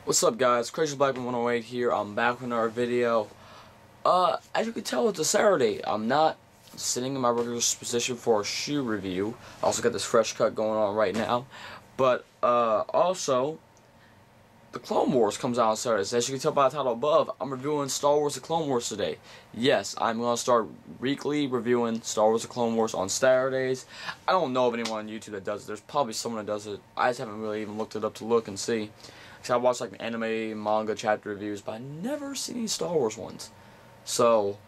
What's up, guys? Crazy Blackman 108 here. I'm back with another video. As you can tell, it's a Saturday. I'm not sitting in my regular position for a shoe review. I also got this fresh cut going on right now. But also, the Clone Wars comes out on Saturdays. As you can tell by the title above, I'm reviewing Star Wars: The Clone Wars today. Yes, I'm gonna start weekly reviewing Star Wars: The Clone Wars on Saturdays. I don't know of anyone on YouTube that does it. There's probably someone that does it. I just haven't really even looked it up to look and see. I watched like anime, manga, chapter reviews, but I never seen any Star Wars ones. So,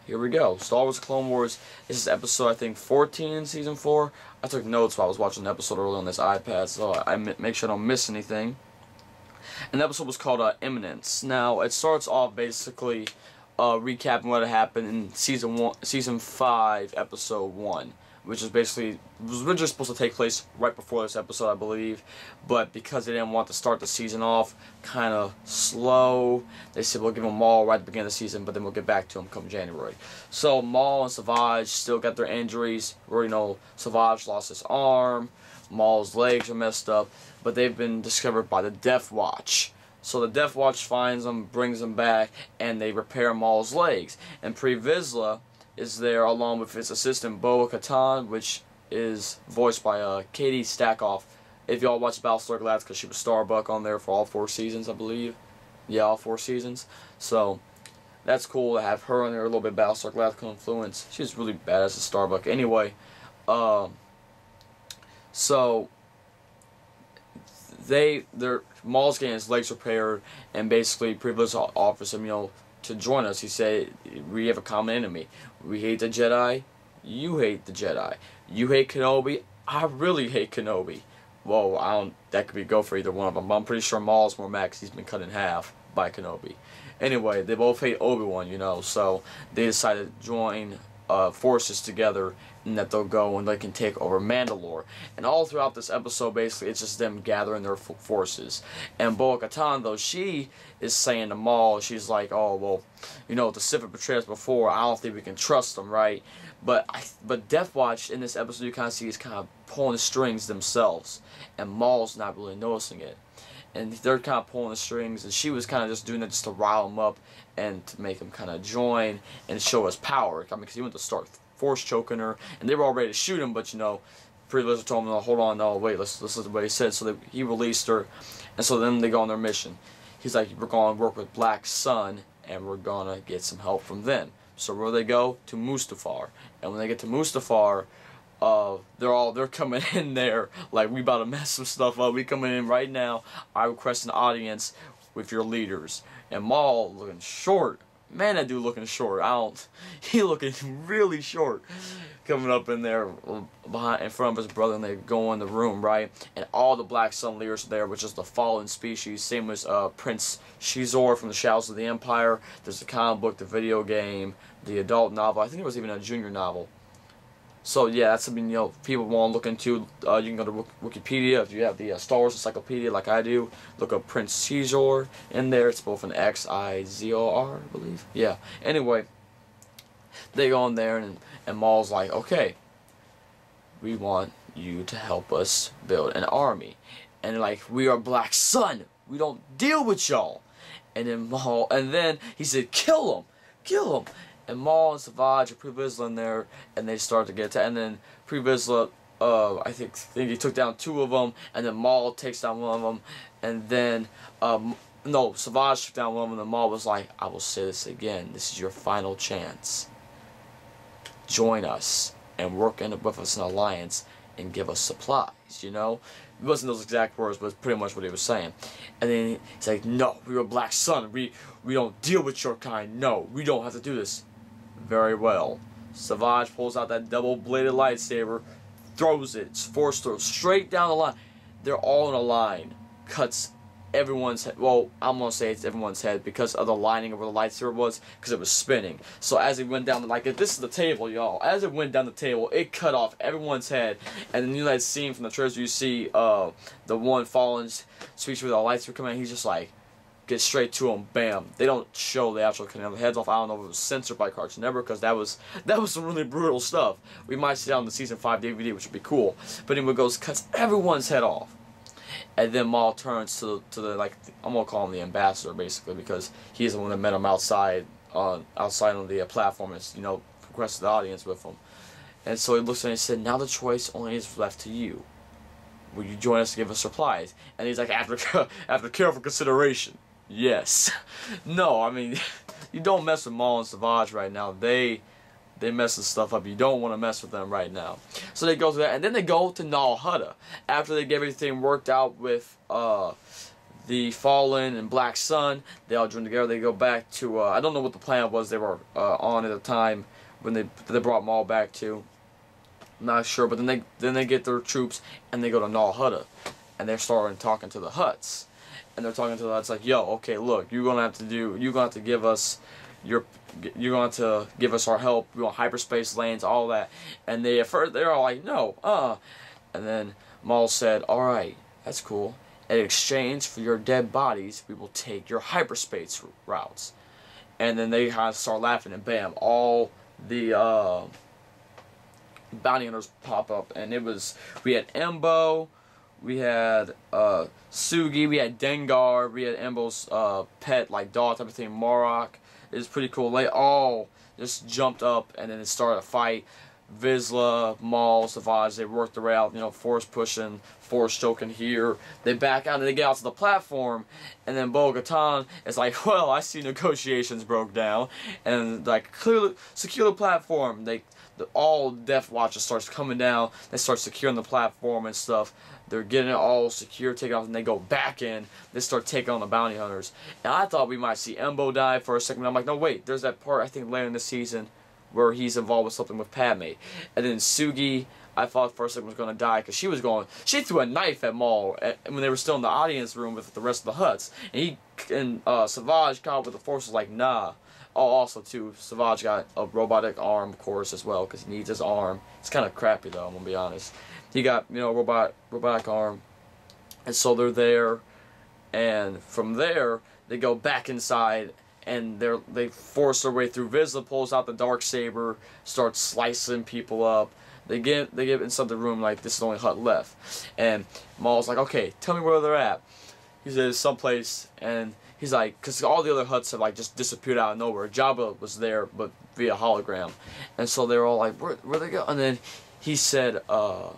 here we go. Star Wars Clone Wars. This is episode, I think, 14 in Season 4. I took notes while I was watching the episode earlier on this iPad, so I make sure I don't miss anything. And the episode was called Eminence. Now, it starts off basically recapping what had happened in Season 5, Episode 1. Which is basically, was originally supposed to take place right before this episode, I believe. But because they didn't want to start the season off kind of slow, they said we'll give them Maul right at the beginning of the season, but then we'll get back to them come January. So Maul and Savage still got their injuries. Where, you know, Savage lost his arm, Maul's legs are messed up, but they've been discovered by the Death Watch. So the Death Watch finds them, brings them back, and they repair Maul's legs. And Pre Vizsla is there along with his assistant Bo-Katan, which is voiced by Katie Stackhoff. If y'all watch Battlestar Galactica, because she was Starbuck on there for all 4 seasons, I believe. Yeah, all 4 seasons. So that's cool to have her on there, a little bit Battlestar Galactica influence. She's really badass as Starbuck. Anyway, so Maul's getting his legs repaired, and basically Pre Vizsla offers him, you know, to join us. He said, we have a common enemy. We hate the Jedi. You hate the Jedi. You hate Kenobi. I really hate Kenobi. Well, that could go for either one of them. But I'm pretty sure Maul's more mad because he's been cut in half by Kenobi. Anyway, they both hate Obi-Wan, you know, so they decided to join forces together, and that they'll go and they can take over Mandalore. And all throughout this episode, basically, it's just them gathering their forces. And Bo-Katan, though, she is saying to Maul, she's like, oh, well, you know, the Sith betrayed us before, I don't think we can trust them, right? But Death Watch, in this episode, you kind of see is kind of pulling the strings themselves. And Maul's not really noticing it. And they're kind of pulling the strings, and she was kind of just doing that just to rile him up and to make him kind of join and show his power. I mean, because he went to start force choking her, and they were all ready to shoot him, but, you know, Pre Vizsla told him, no, hold on, no, wait, let's listen to what he said. So he released her, and so then they go on their mission. He's like, we're going to work with Black Sun, and we're going to get some help from them. So where they go? To Mustafar. And when they get to Mustafar, they're coming in there like, we about to mess some stuff up. We coming in right now. I request an audience with your leaders. And Maul looking short. Man, that dude looking short. He looking really short. Coming up in there in front of his brother, and they go in the room, right? And all the Black Sun leaders are there, which is the fallen species. Same as Prince Shizor from the Shadows of the Empire. There's the comic book, the video game, the adult novel. I think there was even a junior novel. So yeah, that's something, you know, people want to look into. You can go to Wikipedia if you have the Star Wars Encyclopedia like I do. Look up Prince Caesar in there. It's both an X-I-Z-O-R, I believe. Yeah. Anyway, they go in there, and Maul's like, okay, we want you to help us build an army. And like, we are Black Sun. We don't deal with y'all. And then he said, kill him. Kill him. And Maul and Savage and Pre Vizsla in there, and they start to get and then Pre Vizsla, I think he took down 2 of them, and then Maul takes down 1 of them, and then no, Savage took down 1 of them, and Maul was like, I will say this again, this is your final chance. Join us and work with us in an alliance and give us supplies, you know? It wasn't those exact words, but it's pretty much what he was saying. And then he's like, no, we are Black Sun. We don't deal with your kind. No, we don't have to do this. Very well. Savage pulls out that double-bladed lightsaber, throws it, force throws straight down the line. They're all in a line. Cuts everyone's head. Well, I'm going to say it's everyone's head because of the lining of where the lightsaber was, because it was spinning. So as it went down, like, if this is the table, y'all, as it went down the table, it cut off everyone's head. And then you know that scene from the trailer, you see the one fallen speech with the lightsaber coming in, he's just like, get straight to him, bam. They don't show the actual cutting of the heads off. I don't know if it was censored by Cartoon Network, because that was some really brutal stuff. We might see that on the Season 5 DVD, which would be cool. But anyway, cuts everyone's head off. And then Maul turns to the like, I'm gonna call him the ambassador basically, because he's the one that met him outside on the platform, and progressed the audience with him. And so he looks at him and said, "Now the choice only is left to you. Will you join us to give us supplies?" And he's like, after careful consideration, yes. No, I mean, you don't mess with Maul and Savage right now. They messing stuff up. You don't want to mess with them right now. So they go to that, and then they go to Nal Hutta after they get everything worked out with the Fallen and Black Sun. They all join together. They go back to I don't know what the plan was they were on at the time when they brought Maul back to. I'm not sure, but then they get their troops and they go to Nal Hutta, and they're starting talking to the Hutts, and they're talking to the Hutts like, "Yo, okay, look, you're gonna have to give us our help. We want hyperspace lanes, all that." And at first they're all like, "No, And then Maul said, "All right, that's cool. In exchange for your dead bodies, we will take your hyperspace routes." And then they kind of start laughing, and bam, all the bounty hunters pop up, and we had Embo, we had Sugi, we had Dengar, we had Embo's pet like dog type of thing, Morok. It was pretty cool. They all just jumped up, and then it started a fight. Vizsla, Maul, Savage, they worked their way out, force pushing, force choking here. They back out and they get out to the platform, and then Bo-Katan is like, "Well, I see negotiations broke down," and like, "Clearly secure the platform." All Death Watchers starts coming down. They start securing the platform and stuff. They're getting it all secure, taking off, and they go back in. They start taking on the bounty hunters. And I thought we might see Embo die for a second. I'm like, no, wait. There's that part I think later in the season where he's involved with something with Padme. And then Sugi, I thought for a second was going to die because she threw a knife at Maul when they were still in the audience room with the rest of the Hutts. And Savage caught with the Force was like, nah. Oh, also too, Savage got a robotic arm, of course, as well, because he needs his arm. It's kind of crappy though, I'm gonna be honest. He got, robotic arm, and so they're there, and from there they go back inside, and they force their way through. Vizsla pulls out the Darksaber, starts slicing people up. They get inside the room like this is the only Hutt left, and Maul's like, "Okay, tell me where they're at." He says someplace, and he's like, because all the other Hutts have like just disappeared out of nowhere. Jabba was there, but via hologram, and so they're all like, where they go? And then he said where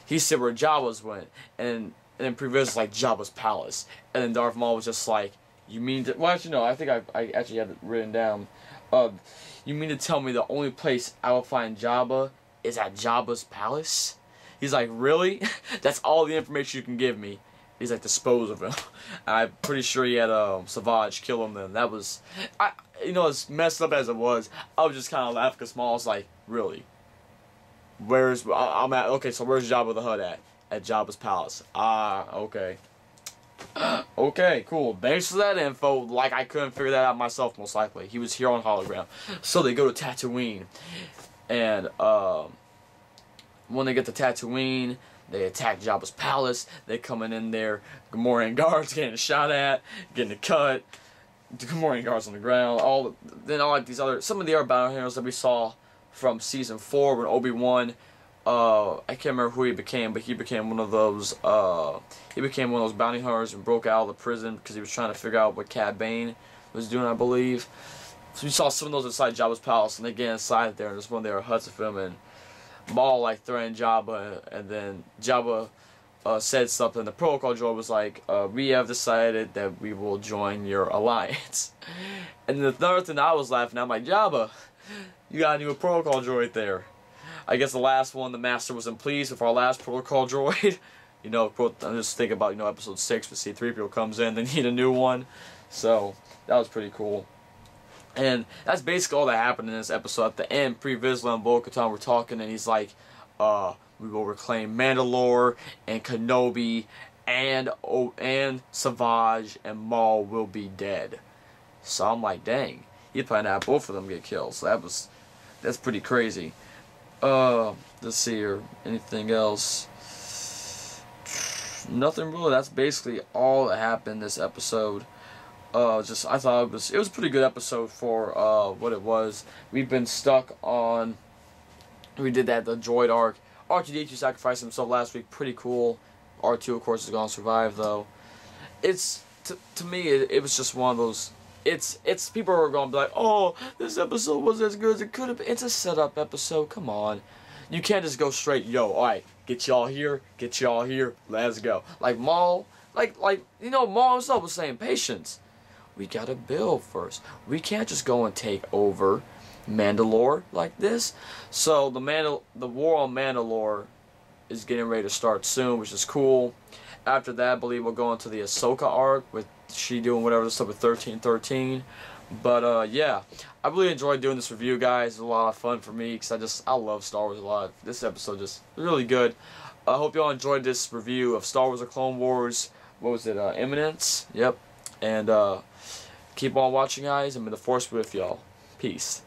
Jabba's went, and then previous like Jabba's palace, and then Darth Maul was just like, "You mean to?" Well, actually no, I think I actually had it written down. You mean to tell me the only place I will find Jabba is at Jabba's palace? He's like, really? That's all the information you can give me? He's like, dispose of him. I'm pretty sure he had Savage kill him then. That was, as messed up as it was, I was just kind of laughing because Maul's like, really? I'm at, okay, so where's Jabba the Hutt at? At Jabba's palace. Ah, okay. Okay, cool. Thanks for that info. Like, I couldn't figure that out myself, most likely. He was here on hologram. So they go to Tatooine. And, when they get to Tatooine, they attack Jabba's palace. They coming in there. Gamorrean guards getting shot at, getting a cut. The Gamorrean guards on the ground. Some of the other battle heroes that we saw from season 4 when Obi-Wan. I can't remember who he became, but he became one of those. He became one of those bounty hunters and broke out of the prison because he was trying to figure out what Cad Bane was doing, I believe. So we saw some of those inside Jabba's palace, and they get inside there, and just when they were Hutts of him, and Maul like threatened Jabba, and then Jabba said something. The protocol droid was like, "We have decided that we will join your alliance." And the third thing I was laughing at, I'm like, Jabba, you got a new protocol droid there. I guess the last one, the Master wasn't pleased with our last protocol droid. I'm just thinking about episode 6, but C-3PO comes in, they need a new one. So that was pretty cool. And that's basically all that happened in this episode. At the end, Pre-Vizsla and Bo-Katan were talking, and he's like, we will reclaim Mandalore, and Kenobi, and Savage, and Maul will be dead. So I'm like, dang, he's planning to have both of them get killed. So that's pretty crazy. Let's see here, anything else? Nothing really. That's basically all that happened this episode. I thought it was a pretty good episode for what it was. We've been stuck on. We did the droid arc. R2D2 sacrificed himself last week. Pretty cool. R2, of course, is gonna survive though. It's to me, it was just one of those. It's people are gonna be like, oh, this episode was as good as it could have been. It's a setup episode. Come on, you can't just go straight. Yo, all right, get y'all here, let's go. Like Maul, like you know, Maul himself was saying, patience. We gotta build first. We can't just go and take over Mandalore like this. So the war on Mandalore is getting ready to start soon, which is cool. After that, I believe we'll go into the Ahsoka arc with she doing whatever the stuff with 1313. But yeah, I really enjoyed doing this review, guys. It was a lot of fun for me because I love Star Wars a lot. This episode just really good. I hope y'all enjoyed this review of Star Wars: The Clone Wars. What was it? Eminence. Yep. And keep on watching, guys, and may the Force be with y'all. Peace.